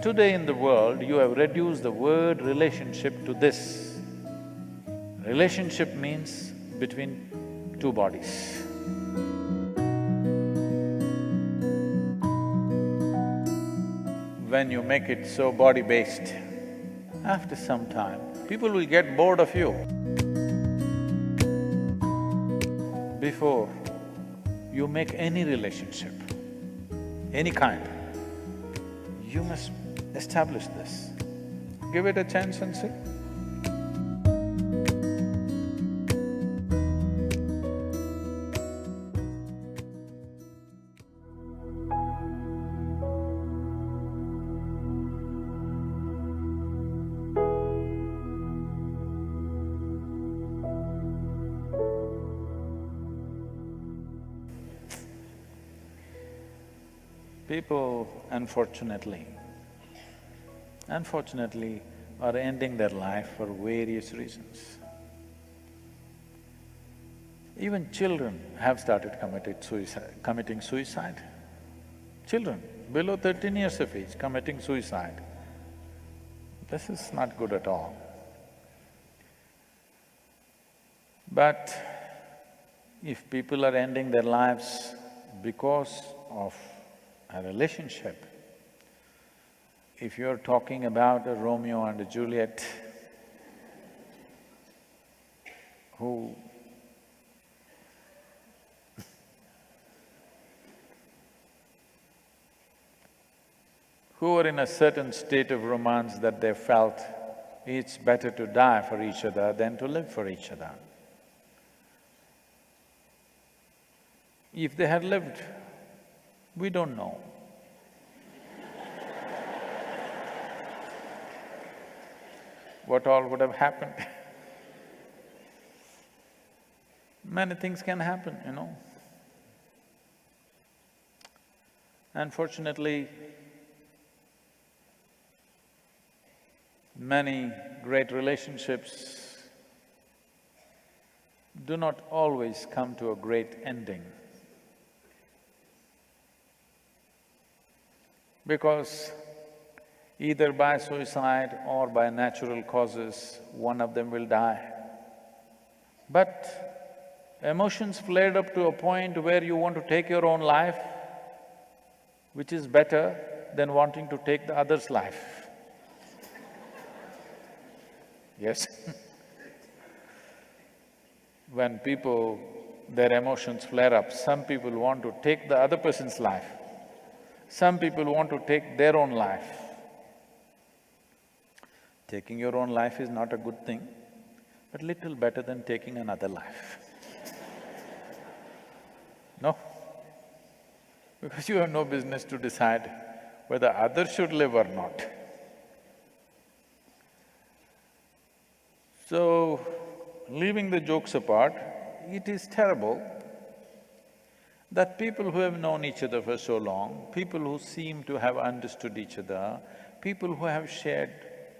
today in the world, you have reduced the word relationship to this. Relationship means between two bodies. When you make it so body-based, after some time, people will get bored of you. Before you make any relationship, any kind, you must establish this. Give it a chance and see. People, unfortunately, are ending their life for various reasons. Even children have started committing suicide. Children below 13 years of age committing suicide. This is not good at all. But if people are ending their lives because of a relationship, if you're talking about a Romeo and a Juliet who were in a certain state of romance that they felt it's better to die for each other than to live for each other. If they had lived, we don't know. What all would have happened? Many things can happen, you know. Unfortunately, many great relationships do not always come to a great ending. Because either by suicide or by natural causes, one of them will die. But emotions flared up to a point where you want to take your own life, which is better than wanting to take the other's life. Yes? When their emotions flare up, some people want to take the other person's life. Some people want to take their own life. Taking your own life is not a good thing, but little better than taking another life. No? Because you have no business to decide whether others should live or not. So, leaving the jokes apart, it is terrible that people who have known each other for so long, people who seem to have understood each other, people who have shared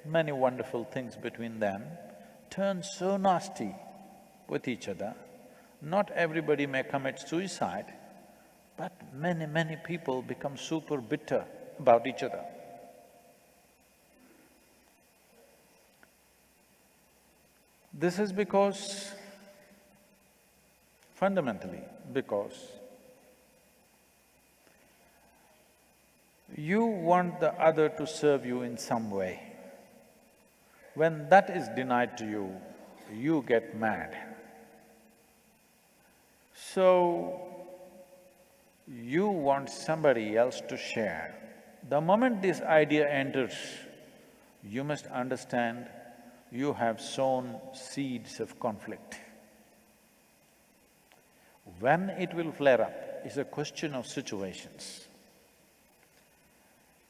many wonderful things between them, turn so nasty with each other. Not everybody may commit suicide, but many people become super bitter about each other. This is fundamentally because you want the other to serve you in some way. When that is denied to you, you get mad. So, you want somebody else to share. The moment this idea enters, you must understand you have sown seeds of conflict. When it will flare up is a question of situations.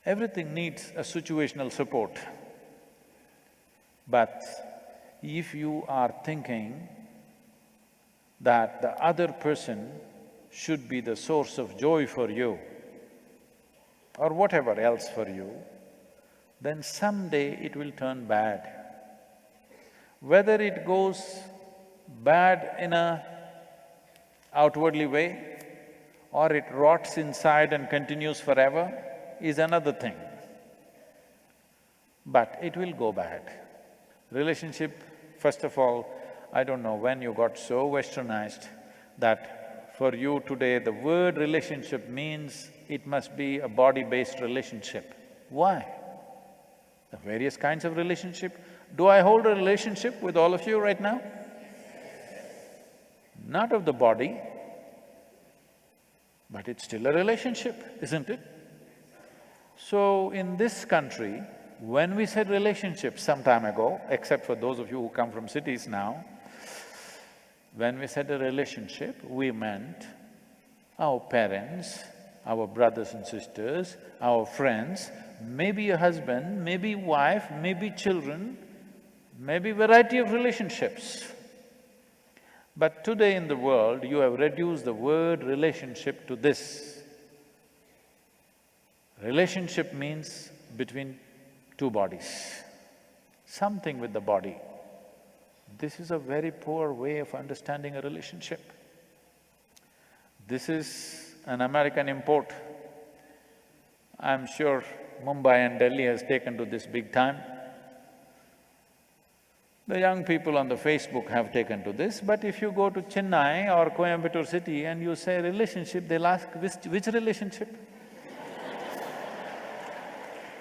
Everything needs a situational support. But if you are thinking that the other person should be the source of joy for you or whatever else for you, then someday it will turn bad. Whether it goes bad in a outwardly way or it rots inside and continues forever is another thing. but it will go bad. Relationship, first of all, I don't know when you got so westernized that for you today the word relationship means it must be a body-based relationship. Why? The various kinds of relationship. Do I hold a relationship with all of you right now? Not of the body, but it's still a relationship, isn't it? So in this country, when we said relationship some time ago, except for those of you who come from cities now, when we said a relationship, we meant our parents, our brothers and sisters, our friends, maybe a husband, maybe wife, maybe children, maybe variety of relationships. But today in the world, you have reduced the word relationship to this. Relationship means between two bodies, something with the body. This is a very poor way of understanding a relationship. This is an American import. I'm sure Mumbai and Delhi has taken to this big time. The young people on the Facebook have taken to this, but if you go to Chennai or Coimbatore city and you say relationship, they'll ask, which relationship?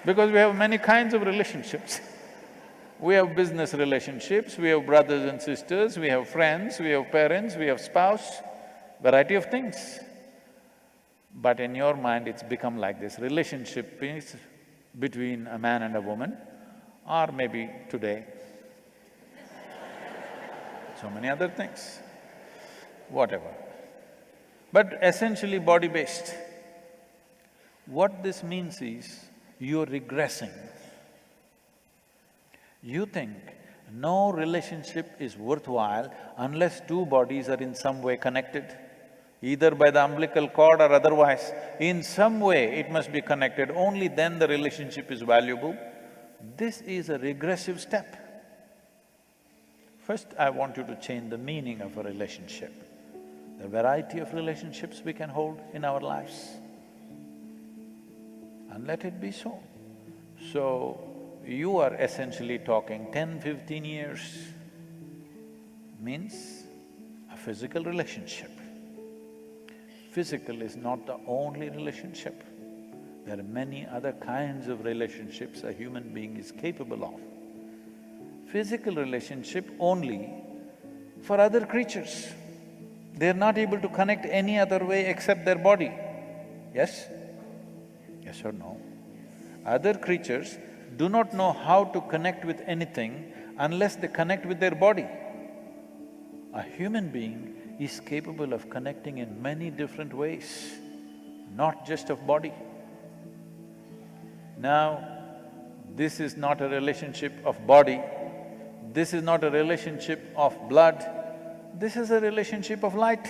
Because we have many kinds of relationships. We have business relationships, we have brothers and sisters, we have friends, we have parents, we have spouse, variety of things. But in your mind, it's become like this. Relationship is between a man and a woman, or maybe today, so many other things, whatever. But essentially body-based. What this means is, you're regressing. You think no relationship is worthwhile unless two bodies are in some way connected, either by the umbilical cord or otherwise. In some way it must be connected, only then the relationship is valuable. This is a regressive step. First, I want you to change the meaning of a relationship. The variety of relationships we can hold in our lives, and let it be so. So, you are essentially talking 10, 15 years means a physical relationship. Physical is not the only relationship. There are many other kinds of relationships a human being is capable of. Physical relationship only for other creatures. They're not able to connect any other way except their body. Yes? Yes or no? Other creatures do not know how to connect with anything unless they connect with their body. A human being is capable of connecting in many different ways, not just of body. Now, this is not a relationship of body, this is not a relationship of blood, this is a relationship of light.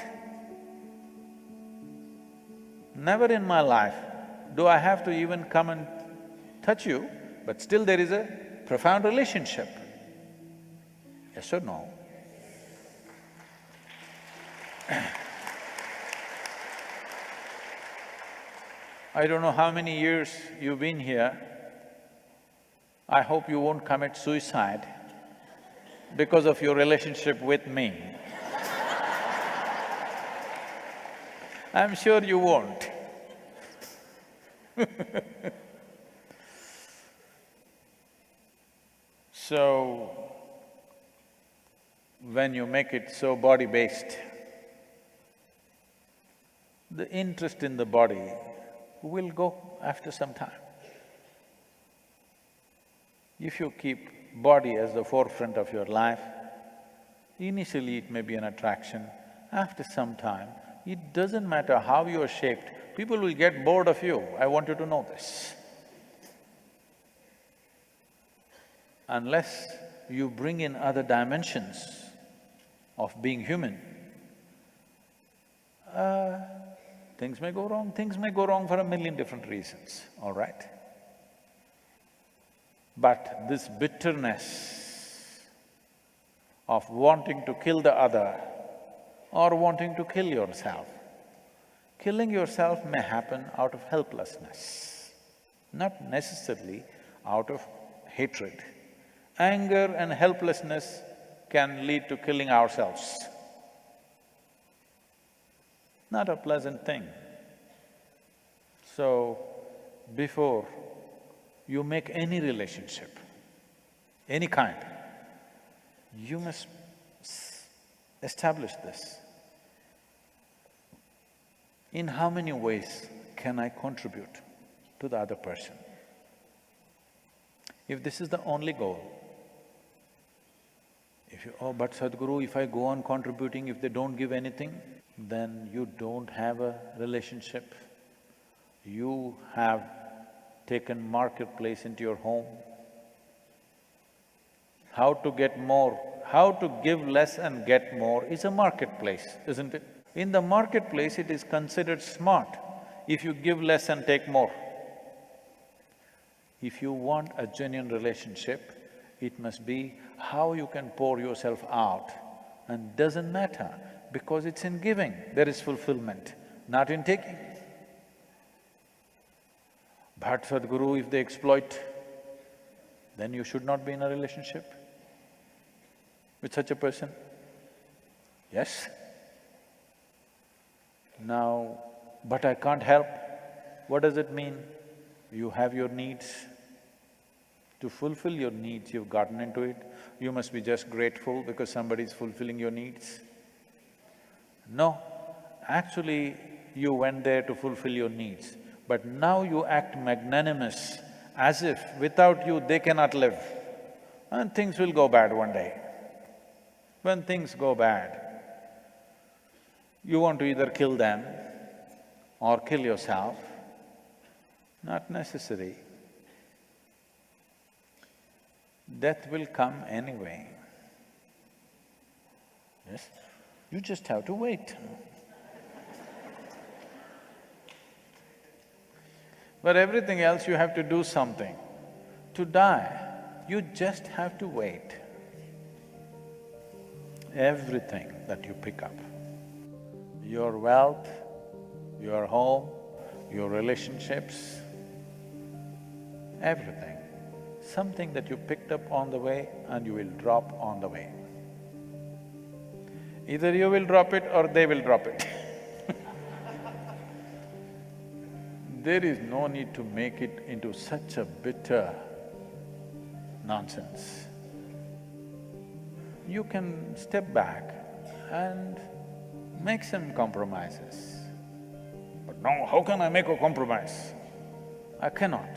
Never in my life do I have to even come and touch you, but still there is a profound relationship. Yes or no? I don't know how many years you've been here. I hope you won't commit suicide because of your relationship with me. I'm sure you won't. So, when you make it so body-based, the interest in the body will go after some time. If you keep body as the forefront of your life, initially it may be an attraction, after some time, it doesn't matter how you're shaped, people will get bored of you, I want you to know this. Unless you bring in other dimensions of being human, things may go wrong for a million different reasons, all right? But this bitterness of wanting to kill the other or wanting to kill yourself, killing yourself may happen out of helplessness, not necessarily out of hatred. Anger and helplessness can lead to killing ourselves. Not a pleasant thing. So, before you make any relationship, any kind, you must establish this. In how many ways can I contribute to the other person? If this is the only goal, oh, but Sadhguru, if I go on contributing, if they don't give anything, then you don't have a relationship. You have taken marketplace into your home. How to get more, how to give less and get more is a marketplace, isn't it? In the marketplace, it is considered smart if you give less and take more. If you want a genuine relationship, it must be how you can pour yourself out, and doesn't matter, because it's in giving there is fulfillment, not in taking. But Sadhguru, if they exploit, then you should not be in a relationship with such a person. Yes? Now, but I can't help. What does it mean? You have your needs. To fulfill your needs, you've gotten into it. You must be just grateful because somebody is fulfilling your needs. No, actually you went there to fulfill your needs, but now you act magnanimous as if without you they cannot live, and things will go bad one day. When things go bad, you want to either kill them or kill yourself. Not necessary. Death will come anyway. Yes? You just have to wait. But everything else you have to do something. To die, you just have to wait. Everything that you pick up, your wealth, your home, your relationships, everything, something that you picked up on the way and you will drop on the way. Either you will drop it or they will drop it. There is no need to make it into such a bitter nonsense. You can step back and make some compromises. But no, how can I make a compromise? I cannot.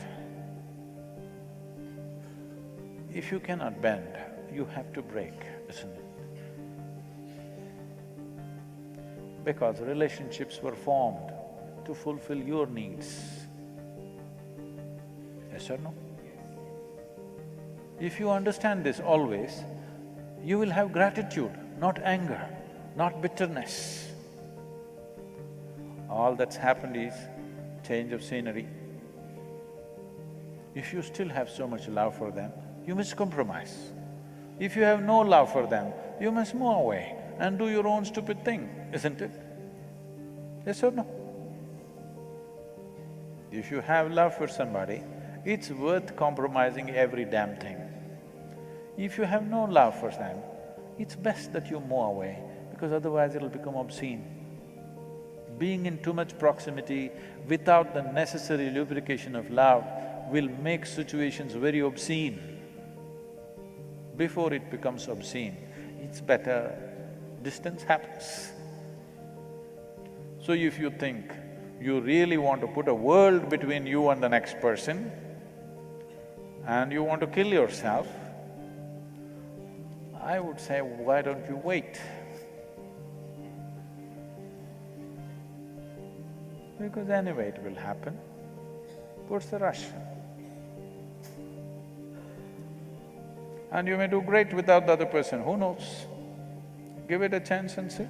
If you cannot bend, you have to break, isn't it? Because relationships were formed to fulfill your needs. Yes or no? If you understand this always, you will have gratitude, not anger, not bitterness. All that's happened is change of scenery. If you still have so much love for them, you must compromise. If you have no love for them, you must move away and do your own stupid thing, isn't it? Yes or no? If you have love for somebody, it's worth compromising every damn thing. If you have no love for them, it's best that you move away, because otherwise it'll become obscene. Being in too much proximity without the necessary lubrication of love will make situations very obscene. Before it becomes obscene, it's better distance happens. So if you think you really want to put a world between you and the next person and you want to kill yourself, I would say, why don't you wait? Because anyway it will happen. What's the rush? And you may do great without the other person, who knows? Give it a chance and see.